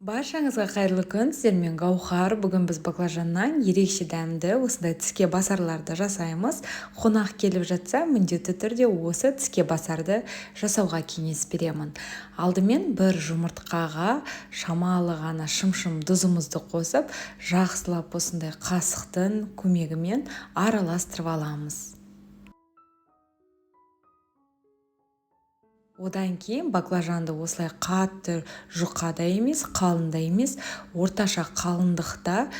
Баршаңызға қайырлы күн, сіздермен Гаухар. Бүгін біз баклажаннан ерекше дәмді осындай тіске басарларды жасаймыз. Қонақ келіп жатса, міндетті түрде осы тіске басарды жасауға кеңес беремін. Алдымен бір жұмыртқаға шамалы ғана шым-шым тұзымызды қосып, жақсылап осындай қасықтың көмегімен араластырып аламыз. Одан кейін баклажанды осылай қатты жұқа да емес, қалың да емес, орташа қалыңдықта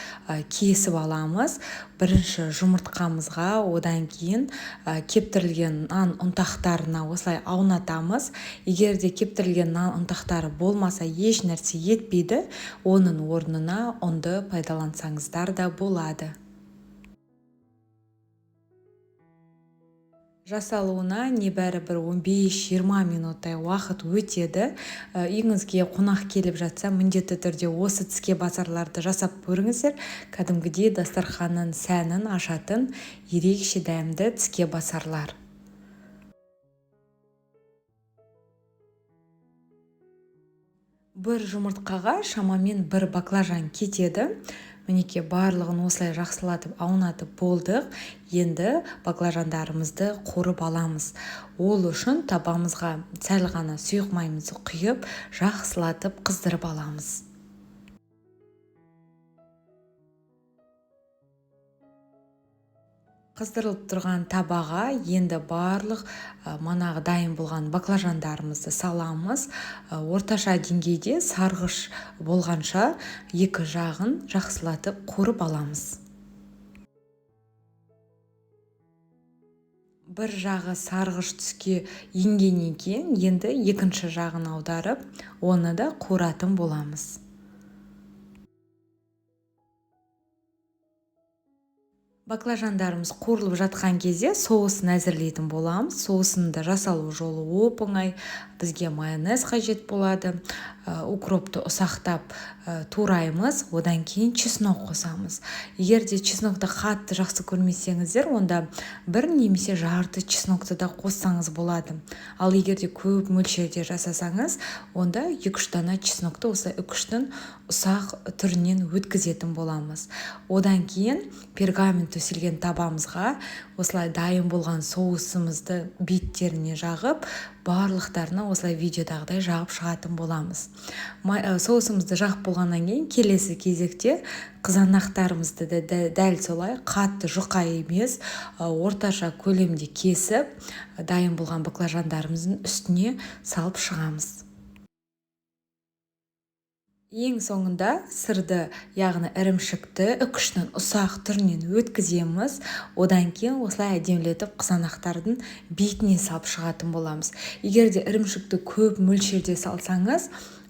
кесіп аламыз. Бірінші жұмыртқамызға, одан кейін кептірілген нан ұнтақтарына осылай аунатамыз. Егер де кептірілген нан ұнтақтары болмаса, еш нәрсе етпейді, оның орнына ұнды пайдалансаңыздар да болады. Жасалуына небәрі бір 15-20 минуттай уақыт өтеді. Үйіңізге қонақ келіп жатса, міндетті түрде осы тіске басарларды жасап көріңіздер. Кәдімгідей дастарханның сәнін ашатын ерекше дәмді тіске басарлар. Бір жұмыртқаға шамамен бір баклажан кетеді. Мінеке барлығын осылай жақсылатып аунатып болдық. Енді баклажандарымызды қорып аламыз. Ол үшін табамызға сәл ғана сұйық майымызды құйып, жақсылатып қыздырып аламыз. Қыздырылып тұрған табаға енді барлық манағы дайын болған баклажандарымызды саламыз. Орташа деңгейде сарғыш болғанша екі жағын жақсылатып қорып аламыз. Бір жағы сарғыш түске енгеннен кейін енді екінші жағын аударып, оны да қоратын боламыз. Баклажандарымыз қуырылып жатқан кезде соусын әзірлейтін боламыз. Соусын да жасалу жолы оп-оңай. Бізге майонез қажет болады. Укропты ұсақтап тураймыз, одан кейін чеснок қосамыз. Егер де чеснокты қатты жақсы көрмесеңіздер, онда бір немесе жарты чеснокты да қоссаңыз болады. Ал егер де көп мөлшерде жасасаңыз, онда 2-3 дана чеснокты осы 3-тің ұсақ түрінен өткізетін боламыз. Одан кейін пергамент төселген табамызға осылай дайын болған соусымызды беттеріне жағып, барлықтарына осылай видеодағыдай жағып шығатын боламыз. Соусымызды жағып болғаннан кейін келесі кезекте қызанақтарымызды дәл солай қатты жұқа емес, орташа көлемде кесіп, дайын болған баклажандарымыздың үстіне салып шығамыз. Ең соңында сырды, яғни ірімшікті 3-тің ұсақ түрінен өткіземіз. Одан кейін осылай әдемілетіп қызанақтардың бетіне салып шығатын боламыз. Егер де ірімшікті көп мөлшерде салсаңыз,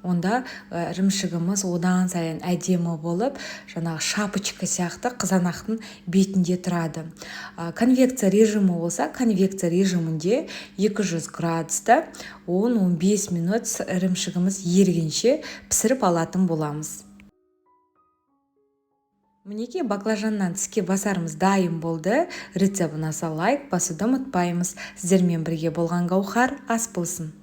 онда ірімшігіміз одан сайын әдемі болып, жаңағы шапочка сияқты қызанақтың бетінде тұрады. Конвекция режимі болса, конвекция режимінде 200 градуста 10-15 минут ірімшігіміз ергенше пісіріп алатын боламыз. Мінеке баклажаннан тіске басарымыз дайын болды. Рецепт ұнаса лайк басуды ұмытпаймыз. Сіздермен бірге болған Гаухар ас болсын.